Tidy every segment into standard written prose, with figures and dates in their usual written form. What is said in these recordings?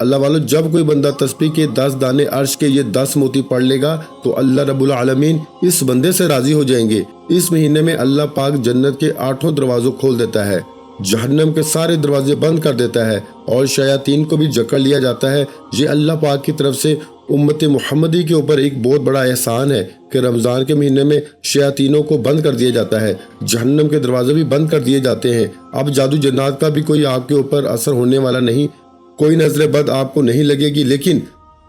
اللہ والو جب کوئی بندہ تسبیح کے 10 دانے عرش کے یہ 10 موتی پڑھ لے گا تو اللہ رب العالمین اس بندے سے راضی ہو جائیں گے۔ اس مہینے میں اللہ پاک جنت کے 8 دروازوں کھول دیتا ہے، جہنم کے سارے دروازے بند کر دیتا ہے اور شیاطین کو بھی جکڑ لیا جاتا ہے۔ یہ اللہ پاک کی طرف سے امت محمدی کے اوپر ایک بہت بڑا احسان ہے کہ رمضان کے مہینے میں شیاطینوں کو بند کر دیا جاتا ہے، جہنم کے دروازے بھی بند کر دیے جاتے ہیں۔ اب جادو جنات کا بھی کوئی آپ کے اوپر اثر ہونے والا نہیں، کوئی نظر بد آپ کو نہیں لگے گی۔ لیکن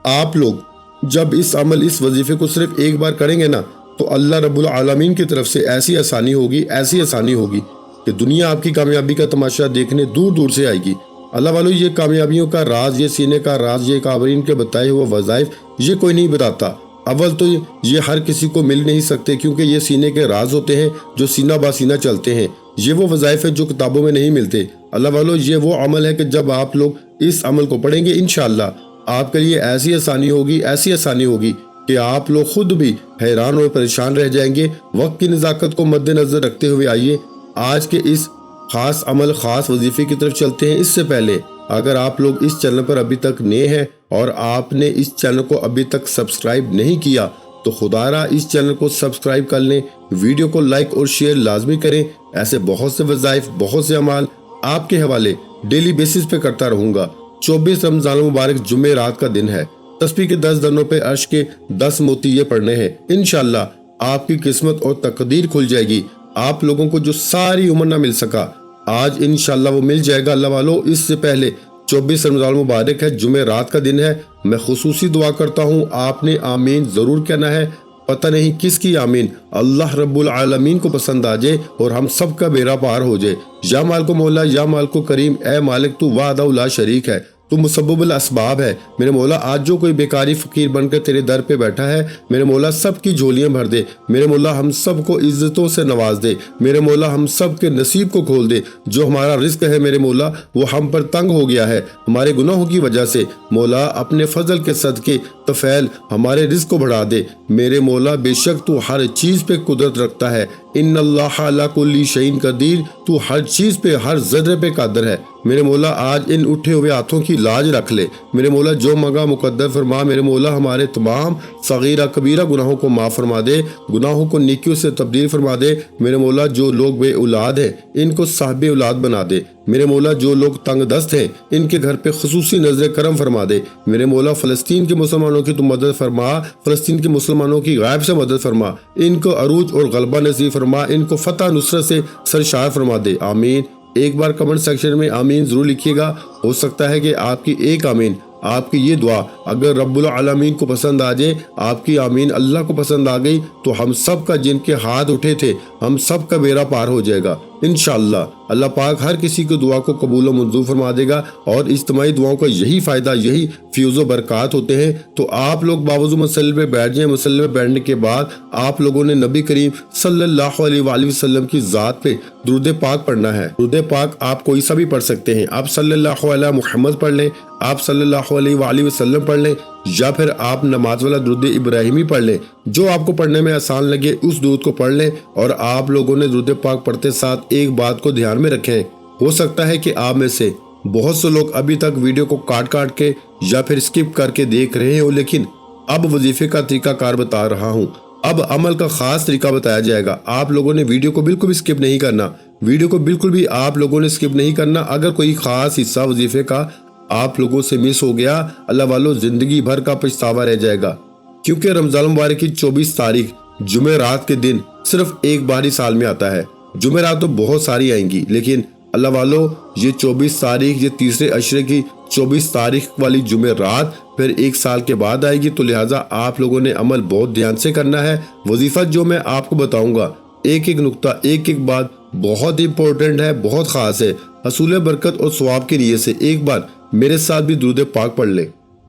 آپ لوگ جب اس وظیفے کو صرف ایک بار کریں گے نا تو اللہ رب العالمین کی طرف سے ایسی آسانی ہوگی کہ دنیا آپ کی کامیابی کا تماشا دیکھنے دور دور سے آئے گی۔ اللہ والو یہ کامیابیوں کا راز، یہ سینے کا راز، یہ کابرین کے بتائے ہوئے وظائف یہ کوئی نہیں بتاتا۔ اول تو یہ ہر کسی کو مل نہیں سکتے کیونکہ یہ سینے کے راز ہوتے ہیں جو سینہ با سینہ چلتے ہیں۔ یہ وہ وظائف ہیں جو کتابوں میں نہیں ملتے۔ اللہ والو یہ وہ عمل ہے کہ جب آپ لوگ اس عمل کو پڑھیں گے انشاءاللہ آپ کے لیے ایسی آسانی ہوگی کہ آپ لوگ خود بھی حیران اور پریشان رہ جائیں گے۔ وقت کی نزاکت کو مد نظر رکھتے ہوئے آئیے آج کے اس خاص عمل، خاص وظیفے کی طرف چلتے ہیں۔ اس سے پہلے اگر آپ لوگ اس چینل پر ابھی تک نئے ہیں اور آپ نے اس چینل کو ابھی تک سبسکرائب نہیں کیا تو خدا را اس چینل کو سبسکرائب کر لیں، ویڈیو کو لائک اور شیئر لازمی کریں۔ ایسے بہت سے وظائف، بہت سے اعمال آپ کے حوالے ڈیلی بیسس پہ کرتا رہوں گا۔ 24 رمضان المبارک جمعہ رات کا دن ہے۔ تسبیح کے 10 دنوں پہ عرش کے 10 موتی یہ پڑھنے ہیں۔ انشاءاللہ آپ کی قسمت اور تقدیر کھل جائے گی۔ آپ لوگوں کو جو ساری عمر نہ مل سکا آج انشاءاللہ وہ مل جائے گا۔ اللہ والو اس سے پہلے 24 رمضان مبارک ہے، جمعہ رات کا دن ہے۔ میں خصوصی دعا کرتا ہوں آپ نے آمین ضرور کہنا ہے۔ پتہ نہیں کس کی آمین اللہ رب العالمین کو پسند آ جائے اور ہم سب کا بیڑا پار ہو جائے۔ یا مالک مولا، یا مالک کریم، اے مالک تو وحدہ لا شریک ہے، تو مسبب الاسباب ہے۔ میرے مولا آج جو کوئی بیکاری فقیر بن کر تیرے در پہ بیٹھا ہے میرے مولا سب کی جھولیاں بھر دے۔ میرے مولا ہم سب کو عزتوں سے نواز دے۔ میرے مولا ہم سب کے نصیب کو کھول دے۔ جو ہمارا رزق ہے میرے مولا وہ ہم پر تنگ ہو گیا ہے ہمارے گناہوں کی وجہ سے۔ مولا اپنے فضل کے صدقے طفیل ہمارے رزق کو بڑھا دے۔ میرے مولا بے شک تو ہر چیز پہ قدرت رکھتا ہے۔ ان اللہ علی کل شیء قدیر، تو ہر چیز پہ، ہر ذرے پہ قادر ہے۔ میرے مولا آج ان اٹھے ہوئے ہاتھوں کی لاج رکھ لے۔ میرے مولا جو منگا مقدر فرما۔ میرے مولا ہمارے تمام صغیرہ کبیرہ گناہوں کو معاف فرما دے، گناہوں کو نیکیوں سے تبدیل فرما دے۔ میرے مولا جو لوگ بے اولاد ہیں ان کو صاحب اولاد بنا دے۔ میرے مولا جو لوگ تنگ دست ہیں ان کے گھر پہ خصوصی نظر کرم فرما دے۔ میرے مولا فلسطین کے مسلمانوں کی تو مدد فرما، فلسطین کے مسلمانوں کی غائب سے مدد فرما، ان کو عروج اور غلبہ نصیب فرما، ان کو فتح نصرت سے سرشار فرما دے۔ آمین۔ ایک بار کمنٹ سیکشن میں آمین ضرور لکھیے گا۔ ہو سکتا ہے کہ آپ کی ایک آمین، آپ کی یہ دعا اگر رب العالمین کو پسند آ جائے، آپ کی آمین اللہ کو پسند آ گئی تو ہم سب کا جن کے ہاتھ اٹھے تھے ہم سب کا بیڑا پار ہو جائے گا انشاءاللہ۔ اللہ پاک ہر کسی کی دعا کو قبول و منظور فرما دے گا اور اجتماعی دعاؤں کا یہی فائدہ، یہی فیوز و برکات ہوتے ہیں۔ تو آپ لوگ باوضو مسلے پہ بیٹھ جائیں۔ مسلے پہ بیٹھنے کے بعد آپ لوگوں نے نبی کریم صلی اللہ علیہ وآلہ وسلم کی ذات پہ درود پاک پڑھنا ہے۔ درود پاک آپ کوئی سا بھی پڑھ سکتے ہیں۔ آپ صلی اللہ علیہ محمد پڑھ لیں، آپ صلی اللہ علیہ وآلہ وسلم پڑھ لیں، یا پھر آپ نماز والا درود ابراہیمی پڑھ لیں۔ جو آپ کو پڑھنے میں آسان لگے اس درود کو پڑھ لیں۔ اور آپ لوگوں نے درود پاک پڑھتے ساتھ ایک بات کو دھیان میں رکھیں، ہو سکتا ہے کہ آپ میں سے بہت سے لوگ ابھی تک ویڈیو کو کاٹ کے یا پھر اسکپ کر کے دیکھ رہے ہو، لیکن اب وظیفے کا طریقہ کار بتا رہا ہوں، اب عمل کا خاص طریقہ بتایا جائے گا۔ آپ لوگوں نے ویڈیو کو بالکل بھی اسکپ نہیں کرنا، ویڈیو کو بالکل بھی آپ لوگوں نے اسکپ نہیں کرنا۔ اگر کوئی خاص حصہ وظیفے کا آپ لوگوں سے مس ہو گیا اللہ والو زندگی بھر کا پچھتاوا رہ جائے گا، کیونکہ رمضان مبارک کی 24 تاریخ جمعہ رات کے دن صرف ایک بار ہی سال میں آتا ہے۔ جمعہ رات تو بہت ساری آئیں گی لیکن اللہ والو یہ 24 تاریخ، یہ تیسرے عشرے کی 24 تاریخ والی جمعہ رات پھر ایک سال کے بعد آئے گی، تو لہٰذا آپ لوگوں نے عمل بہت دھیان سے کرنا ہے۔ وظیفہ جو میں آپ کو بتاؤں گا ایک ایک نقطہ، ایک ایک بات بہت امپورٹنٹ ہے، بہت خاص ہے۔ حصول برکت اور ثواب کی نیت سے ایک بار میرے ساتھ بھی درود پاک پڑھ لیں۔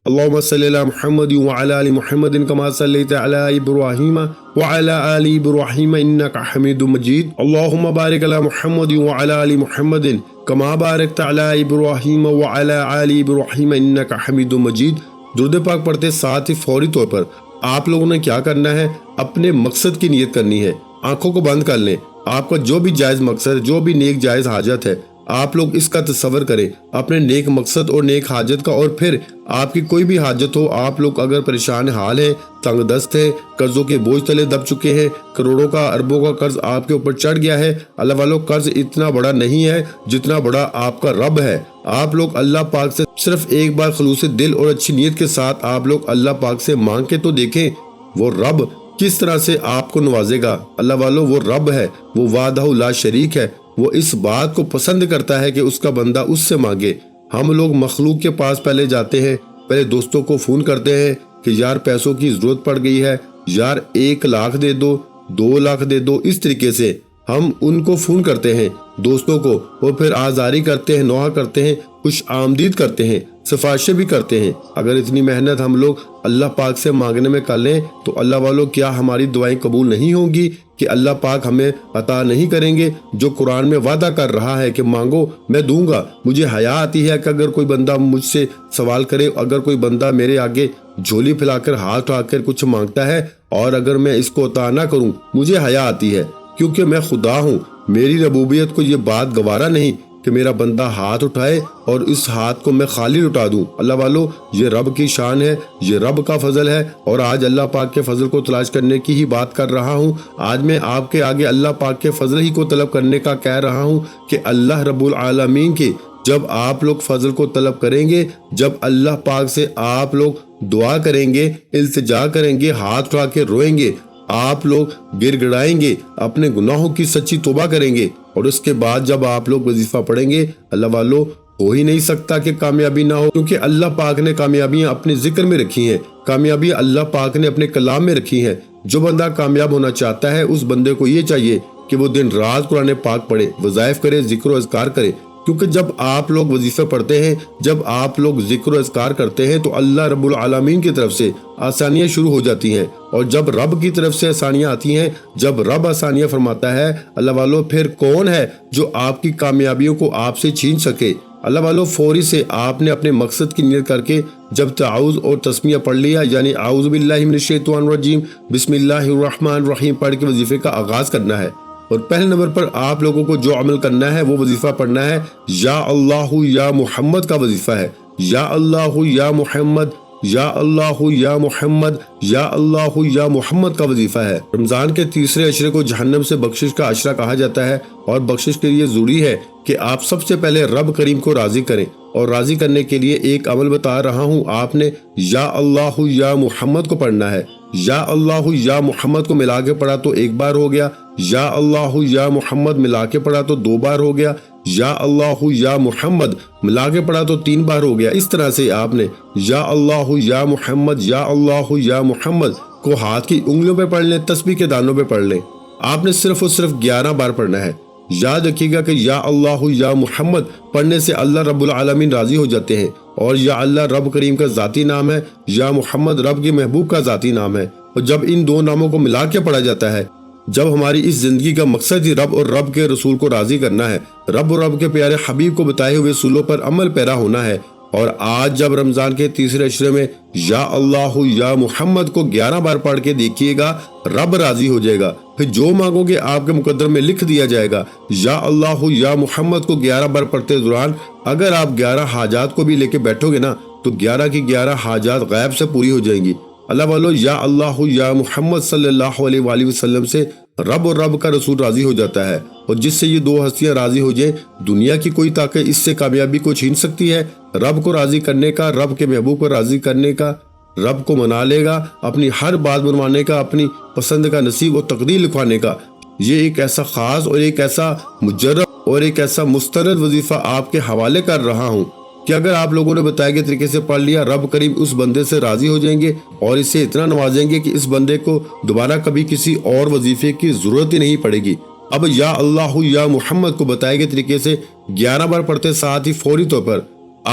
اللہم صلی علی محمد وعلی آل محمد کما صلیت علی ابراہیم وعلی آل ابراہیم انک حمید مجید۔ اللہم بارک علی محمد وعلی آل محمد کما بارکت علی ابراہیم وعلی آل ابراہیم انک حمید مجید۔ درود پاک پڑھتے ساتھ ہی فوری طور پر آپ لوگوں نے کیا کرنا ہے، اپنے مقصد کی نیت کرنی ہے۔ آنکھوں کو بند کر لیں، آپ کا جو بھی جائز مقصد، جو بھی نیک جائز حاجت ہے آپ لوگ اس کا تصور کریں، اپنے نیک مقصد اور نیک حاجت کا، اور پھر آپ کی کوئی بھی حاجت ہو، آپ لوگ اگر پریشان حال ہیں، تنگ دست ہیں، قرضوں کے بوجھ تلے دب چکے ہیں، کروڑوں کا اربوں کا قرض آپ کے اوپر چڑھ گیا ہے۔ اللہ والو، قرض اتنا بڑا نہیں ہے جتنا بڑا آپ کا رب ہے۔ آپ لوگ اللہ پاک سے صرف ایک بار خلوص دل اور اچھی نیت کے ساتھ آپ لوگ اللہ پاک سے مانگ کے تو دیکھیں، وہ رب کس طرح سے آپ کو نوازے گا۔ اللہ والو، وہ رب ہے، وہ وحدہ لا شریک ہے، وہ اس بات کو پسند کرتا ہے کہ اس کا بندہ اس سے مانگے۔ ہم لوگ مخلوق کے پاس پہلے جاتے ہیں، پہلے دوستوں کو فون کرتے ہیں کہ یار پیسوں کی ضرورت پڑ گئی ہے، یار 1 لاکھ دے دو، 2 لاکھ دے دو۔ اس طریقے سے ہم ان کو فون کرتے ہیں دوستوں کو، اور پھر آزاری کرتے ہیں، نوحہ کرتے ہیں، خوش آمدید کرتے ہیں، سفارشیں بھی کرتے ہیں۔ اگر اتنی محنت ہم لوگ اللہ پاک سے مانگنے میں کر لیں تو اللہ والوں، کیا ہماری دعائیں قبول نہیں ہوں گی کہ اللہ پاک ہمیں عطا نہیں کریں گے؟ جو قرآن میں وعدہ کر رہا ہے کہ مانگو میں دوں گا۔ مجھے حیا آتی ہے کہ اگر کوئی بندہ مجھ سے سوال کرے، اگر کوئی بندہ میرے آگے جھولی پھیلا کر ہاتھ اٹھا کر کچھ مانگتا ہے اور اگر میں اس کو عطا نہ کروں، مجھے حیا آتی ہے، کیونکہ میں خدا ہوں۔ میری ربوبیت کو یہ بات گوارا نہیں کہ میرا بندہ ہاتھ اٹھائے اور اس ہاتھ کو میں خالی لٹا دوں۔ اللہ والو، یہ رب کی شان ہے، یہ رب کا فضل ہے، اور آج اللہ پاک کے فضل کو تلاش کرنے کی ہی بات کر رہا ہوں۔ آج میں آپ کے آگے اللہ پاک کے فضل ہی کو طلب کرنے کا کہہ رہا ہوں کہ اللہ رب العالمین کے جب آپ لوگ فضل کو طلب کریں گے، جب اللہ پاک سے آپ لوگ دعا کریں گے، التجا کریں گے، ہاتھ اٹھا کے روئیں گے، آپ لوگ گر گڑائیں گے، اپنے گناہوں کی سچی توبہ کریں گے، اور اس کے بعد جب آپ لوگ وظیفہ پڑھیں گے، اللہ والو، ہو ہی نہیں سکتا کہ کامیابی نہ ہو، کیونکہ اللہ پاک نے کامیابیاں اپنے ذکر میں رکھی ہیں، کامیابی اللہ پاک نے اپنے کلام میں رکھی ہیں۔ جو بندہ کامیاب ہونا چاہتا ہے، اس بندے کو یہ چاہیے کہ وہ دن رات قرآن پاک پڑھے، وظائف کرے، ذکر و اذکار کرے، کیونکہ جب آپ لوگ وظیفے پڑھتے ہیں، جب آپ لوگ ذکر و اذکار کرتے ہیں تو اللہ رب العالمین کی طرف سے آسانیاں شروع ہو جاتی ہیں، اور جب رب کی طرف سے آسانیاں آتی ہیں، جب رب آسانیاں فرماتا ہے، اللہ والو، پھر کون ہے جو آپ کی کامیابیوں کو آپ سے چھین سکے؟ اللہ والو، فوری سے آپ نے اپنے مقصد کی نیت کر کے جب تعوذ اور تسمیہ پڑھ لیا، یعنی اعوذ باللہ من الشیطان الرجیم، بسم اللہ الرحمن الرحیم پڑھ کے وظیفے کا آغاز کرنا ہے۔ اور پہلے نمبر پر آپ لوگوں کو جو عمل کرنا ہے، وہ وظیفہ پڑھنا ہے، یا اللہ یا محمد کا وظیفہ ہے، یا اللہ یا محمد، یا اللہ یا محمد، یا اللہ یا محمد کا وظیفہ ہے۔ رمضان کے تیسرے عشرے کو جہنم سے بخشش کا عشرہ کہا جاتا ہے، اور بخشش کے لیے ضروری ہے کہ آپ سب سے پہلے رب کریم کو راضی کریں، اور راضی کرنے کے لیے ایک عمل بتا رہا ہوں، آپ نے یا اللہ یا محمد کو پڑھنا ہے۔ یا اللہ یا محمد کو ملا کے پڑھا تو 1 بار ہو گیا، یا اللہ یا محمد ملا کے پڑھا تو 2 بار ہو گیا، یا اللہ یا محمد ملا کے پڑھا تو 3 بار ہو گیا۔ اس طرح سے آپ نے یا اللہ یا محمد، یا اللہ یا محمد کو ہاتھ کی انگلیوں پہ پڑھ لیں، تسبیح کے دانوں پہ پڑھ لیں۔ آپ نے صرف اور صرف 11 بار پڑھنا ہے۔ یاد رکھیے گا کہ یا اللہ یا محمد پڑھنے سے اللہ رب العالمین راضی ہو جاتے ہیں، اور یا اللہ رب کریم کا ذاتی نام ہے، یا محمد رب کے محبوب کا ذاتی نام ہے، اور جب ان 2 ناموں کو ملا کے پڑھا جاتا ہے، جب ہماری اس زندگی کا مقصد ہی رب اور رب کے رسول کو راضی کرنا ہے، رب اور رب کے پیارے حبیب کو بتائے ہوئے اصولوں پر عمل پیرا ہونا ہے، اور آج جب رمضان کے تیسرے عشرے میں یا اللہ یا محمد کو 11 بار پڑھ کے دیکھیے گا، رب راضی ہو جائے گا، پھر جو مانگو گے آپ کے مقدر میں لکھ دیا جائے گا۔ یا اللہ یا محمد کو 11 بار پڑھتے دوران اگر آپ 11 حاجات کو بھی لے کے بیٹھو گے نا، تو 11 کی 11 حاجات غیب سے پوری ہو جائیں گی۔ اللہ والو، یا اللہ یا محمد صلی اللہ علیہ وآلہ وسلم سے رب اور رب کا رسول راضی ہو جاتا ہے، اور جس سے یہ 2 ہستیاں راضی ہو جائیں، دنیا کی کوئی طاقت اس سے کامیابی کو چھین سکتی ہے؟ رب کو راضی کرنے کا، رب کے محبوب کو راضی کرنے کا، رب کو منا لے گا، اپنی ہر بات منوانے کا، اپنی پسند کا نصیب و تقدیر لکھوانے کا۔ یہ ایک ایسا خاص اور ایک ایسا مجرب اور ایک ایسا مسترد وظیفہ آپ کے حوالے کر رہا ہوں کہ اگر آپ لوگوں نے بتائے گئے طریقے سے پڑھ لیا، رب کریم اس بندے سے راضی ہو جائیں گے اور اسے اتنا نوازیں گے کہ اس بندے کو دوبارہ کبھی کسی اور وظیفے کی ضرورت ہی نہیں پڑے گی۔ اب یا اللہ یا محمد کو بتائے گئے طریقے سے 11 بار پڑھتے ساتھ ہی فوری طور پر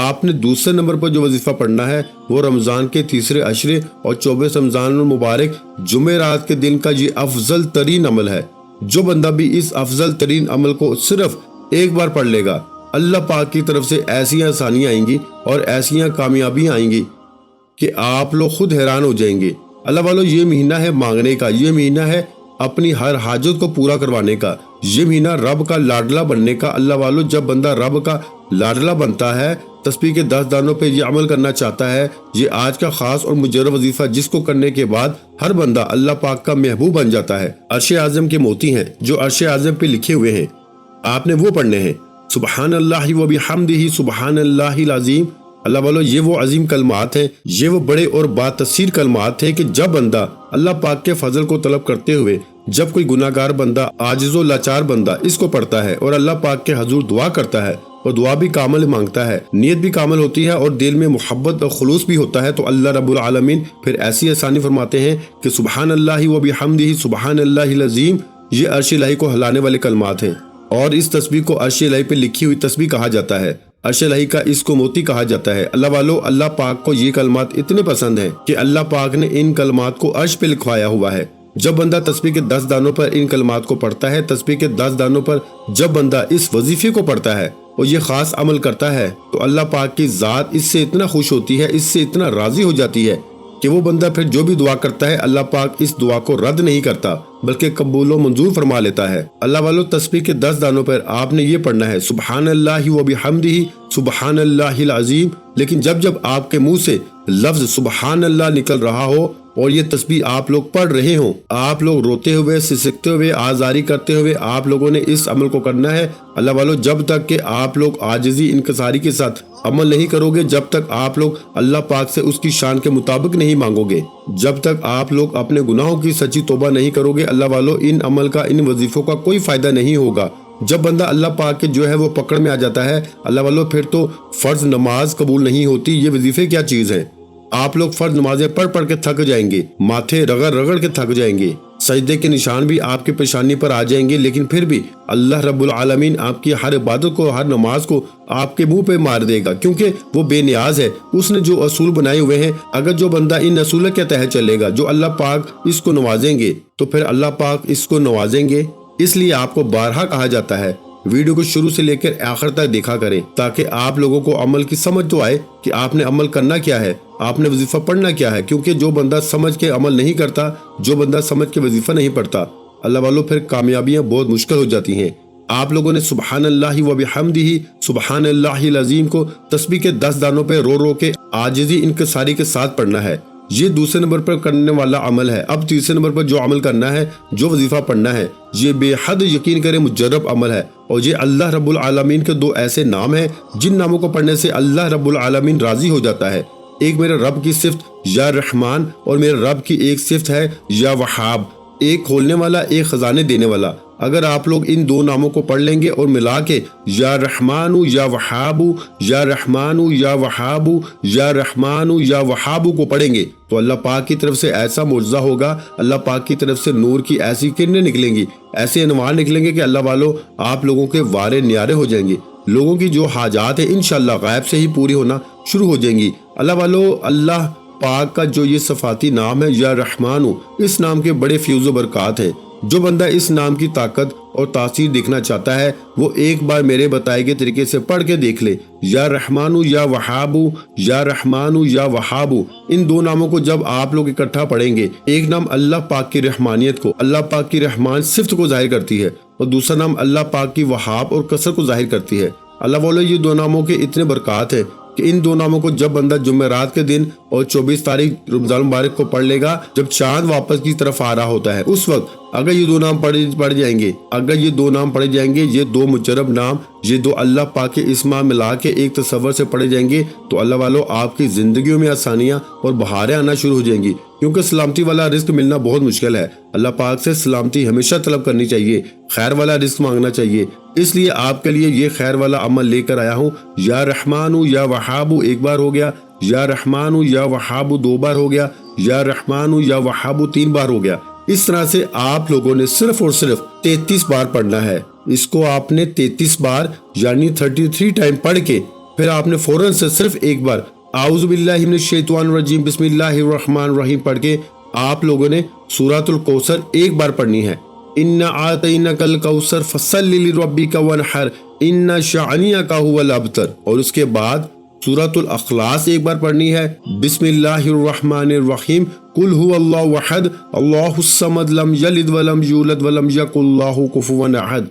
آپ نے دوسرے نمبر پر جو وظیفہ پڑھنا ہے، وہ رمضان کے تیسرے عشرے اور 24 رمضان المبارک جمعرات کے دن کا یہ افضل ترین عمل ہے۔ جو بندہ بھی اس افضل ترین عمل کو صرف 1 بار پڑھ لے گا، اللہ پاک کی طرف سے ایسی آسانیاں آئیں گی اور ایسیاں کامیابیاں آئیں گی کہ آپ لوگ خود حیران ہو جائیں گے۔ اللہ والو، یہ مہینہ ہے مانگنے کا، یہ مہینہ ہے اپنی ہر حاجت کو پورا کروانے کا، یہ مہینہ رب کا لاڈلا بننے کا۔ اللہ والو، جب بندہ رب کا لاڈلا بنتا ہے، تسبیح کے 10 دانوں پہ یہ عمل کرنا چاہتا ہے، یہ آج کا خاص اور مجرب وظیفہ جس کو کرنے کے بعد ہر بندہ اللہ پاک کا محبوب بن جاتا ہے۔ عرش اعظم کے موتی ہیں جو عرش اعظم پہ لکھے ہوئے ہیں، آپ نے وہ پڑھنے ہیں۔ سبحان اللہ و بحمدہ سبحان اللہ العظیم۔ اللہ والو، یہ وہ عظیم کلمات ہیں، یہ وہ بڑے اور با تاثیر کلمات ہیں کہ جب بندہ اللہ پاک کے فضل کو طلب کرتے ہوئے، جب کوئی گناہ گار بندہ، عاجز و لاچار بندہ اس کو پڑھتا ہے اور اللہ پاک کے حضور دعا کرتا ہے اور دعا بھی کامل مانگتا ہے، نیت بھی کامل ہوتی ہے اور دل میں محبت اور خلوص بھی ہوتا ہے، تو اللہ رب العالمین پھر ایسی آسانی فرماتے ہیں کہ سبحان اللہ و بحمدہ سبحان اللہ العظیم یہ عرش الہی کو ہلانے والے کلمات ہیں۔ اور اس تسبیح کو عرش الہی پہ لکھی ہوئی تسبیح کہا جاتا ہے، عرش الہی کا اس کو موتی کہا جاتا ہے۔ اللہ والو، اللہ پاک کو یہ کلمات اتنے پسند ہیں کہ اللہ پاک نے ان کلمات کو عرش پہ لکھوایا ہوا ہے۔ جب بندہ تسبیح کے 10 دانوں پر ان کلمات کو پڑھتا ہے، تسبیح کے 10 دانوں پر جب بندہ اس وظیفے کو پڑھتا ہے اور یہ خاص عمل کرتا ہے، تو اللہ پاک کی ذات اس سے اتنا خوش ہوتی ہے، اس سے اتنا راضی ہو جاتی ہے کہ وہ بندہ پھر جو بھی دعا کرتا ہے اللہ پاک اس دعا کو رد نہیں کرتا بلکہ قبول و منظور فرما لیتا ہے۔ اللہ والو، تسبیح کے 10 دانوں پر آپ نے یہ پڑھنا ہے سبحان اللہ و بحمدہ سبحان اللہ العظیم، لیکن جب آپ کے منہ سے لفظ سبحان اللہ نکل رہا ہو اور یہ تسبیح آپ لوگ پڑھ رہے ہوں، آپ لوگ روتے ہوئے، سسکتے ہوئے، آزاری کرتے ہوئے آپ لوگوں نے اس عمل کو کرنا ہے۔ اللہ والو، جب تک کہ آپ لوگ عاجزی انکساری کے ساتھ عمل نہیں کرو گے، جب تک آپ لوگ اللہ پاک سے اس کی شان کے مطابق نہیں مانگو گے، جب تک آپ لوگ اپنے گناہوں کی سچی توبہ نہیں کرو گے، اللہ والو، ان عمل کا، ان وظیفوں کا کوئی فائدہ نہیں ہوگا۔ جب بندہ اللہ پاک کے جو ہے وہ پکڑ میں آ جاتا ہے، اللہ والو، پھر تو فرض نماز قبول نہیں ہوتی۔ یہ وظیفے کیا چیز ہے؟ آپ لوگ فرض نمازیں پڑھ کے تھک جائیں گے، ماتھے رگڑ کے تھک جائیں گے، سجدے کے نشان بھی آپ کی پیشانی پر آ جائیں گے، لیکن پھر بھی اللہ رب العالمین آپ کی ہر عبادت کو، ہر نماز کو آپ کے منہ پہ مار دے گا، کیونکہ وہ بے نیاز ہے۔ اس نے جو اصول بنائے ہوئے ہیں، اگر جو بندہ ان اصولوں کے تحت چلے گا، جو اللہ پاک اس کو نوازیں گے، تو پھر اللہ پاک اس کو نوازیں گے۔ اس لیے آپ کو بارہا کہا جاتا ہے ویڈیو کو شروع سے لے کر آخر تک دیکھا کریں، تاکہ آپ لوگوں کو عمل کی سمجھ تو آئے کہ آپ نے عمل کرنا کیا ہے، آپ نے وظیفہ پڑھنا کیا ہے، کیونکہ جو بندہ سمجھ کے عمل نہیں کرتا، جو بندہ سمجھ کے وظیفہ نہیں پڑھتا، اللہ والوں، پھر کامیابیاں بہت مشکل ہو جاتی ہیں۔ آپ لوگوں نے سبحان اللہ و بحمدہ سبحان اللہ العظیم کو تسبیح کے 10 دانوں پہ رو کے عاجزی انکساری کے ساتھ پڑھنا ہے۔ یہ دوسرے نمبر پر کرنے والا عمل ہے۔ اب تیسرے نمبر پر جو عمل کرنا ہے، جو وظیفہ پڑھنا ہے، یہ بے حد یقین کرے مجرب عمل ہے، اور یہ اللہ رب العالمین کے 2 ایسے نام ہیں جن ناموں کو پڑھنے سے اللہ رب العالمین راضی ہو جاتا ہے۔ ایک میرے رب کی صفت یا رحمان، اور میرے رب کی ایک صفت ہے یا وہاب، ایک کھولنے والا، ایک خزانے دینے والا۔ اگر آپ لوگ ان 2 ناموں کو پڑھ لیں گے اور ملا کے یا رحمان یا وہاب، یا رحمان یا وہاب، یا رحمان یا وہاب کو پڑھیں گے، تو اللہ پاک کی طرف سے ایسا معجزہ ہوگا، اللہ پاک کی طرف سے نور کی ایسی کرنیں نکلیں گی، ایسے انوار نکلیں گے کہ اللہ والوں، آپ لوگوں کے وارے نیارے ہو جائیں گے، لوگوں کی جو حاجات ہیں انشاءاللہ غیب سے ہی پوری ہونا شروع ہو جائیں گی۔ اللہ والوں، اللہ پاک کا جو یہ صفاتی نام ہے یا رحمان، اس نام کے بڑے فیوز و برکات ہیں۔ جو بندہ اس نام کی طاقت اور تاثیر دیکھنا چاہتا ہے، وہ ایک بار میرے بتائے گئے طریقے سے پڑھ کے دیکھ لے، یا رحمان یا وہاب، یا رحمان یا وہاب۔ ان 2 ناموں کو جب آپ لوگ اکٹھا پڑھیں گے، ایک نام اللہ پاک کی رحمانیت کو، اللہ پاک کی رحمان صفت کو ظاہر کرتی ہے، اور دوسرا نام اللہ پاک کی وہاب اور کثرت کو ظاہر کرتی ہے۔ اللہ والوں، یہ 2 ناموں کے اتنے برکات ہیں کہ ان 2 ناموں کو جب بندہ جمعرات کے دن اور 24 تاریخ رمضان مبارک کو پڑھ لے گا، جب چاند واپس کی طرف آ رہا ہوتا ہے، اس وقت اگر یہ 2 نام پڑھ جائیں گے، اگر یہ 2 نام پڑھے جائیں گے، یہ 2 مجرب نام، یہ 2 اللہ پاک کے اسما ملا کے ایک تصور سے پڑھے جائیں گے، تو اللہ والوں، آپ کی زندگیوں میں آسانیاں اور بہاریں آنا شروع ہو جائیں گی، کیونکہ سلامتی والا رزق ملنا بہت مشکل ہے۔ اللہ پاک سے سلامتی ہمیشہ طلب کرنی چاہیے، خیر والا رزق مانگنا چاہیے۔ اس لیے آپ کے لیے یہ خیر والا عمل لے کر آیا ہوں۔ یا رحمان یا وہاب ایک بار ہو گیا، یا رحمان یا وہاب 2 بار ہو گیا، یا رحمان یا وہاب 3 بار ہو گیا۔ اس طرح سے آپ لوگوں نے صرف اور صرف 33 بار پڑھنا ہے۔ اس کو آپ نے 33 بار یعنی 33 ٹائم پڑھ کے پھر آپ نے فوراً سے صرف ایک بار اعوذ باللہ من الشیطان الرجیم بسم اللہ الرحمن الرحیم پڑھ کے آپ لوگوں نے سورۃ الکوثر ایک بار پڑھنی ہے۔ اِنَّا أَعْطَيْنَاكَ الْكَوْثَرَ فَصَلِّ لِرَبِّكَ وَانْحَرْ إِنَّ شَانِئَكَ هُوَ الْأَبْتَرُ، اور اس کے بعد سورۃ الاخلاص ایک بار پڑھنی ہے، بسم اللہ الرحمن الرحیم، قل هو اللہ احد اللہ الصمد لم یلد ولم یولد ولم یکن لہ کفوا احد۔